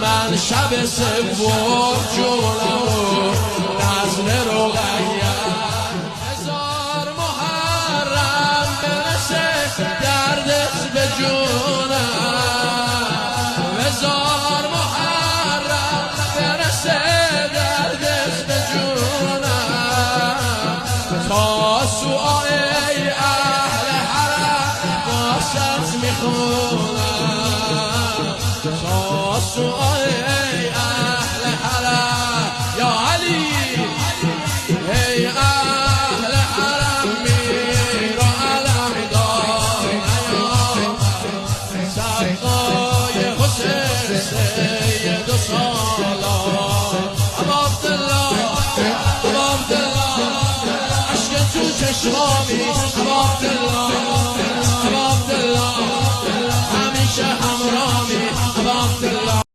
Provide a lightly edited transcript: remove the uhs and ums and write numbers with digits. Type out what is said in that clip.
من شب سوم جونم و نزل رقیه هزار محرم برسه دردت به جونم هزار محرم برسه دردت به جونم تا سوء ای اهل حرم واسط میخونم تا سوء ای اهل حرم یا علی ای اهل حرم میر و علم دارم سقای حسین سید و سالار ابا عبدالله عشق تو چشمامی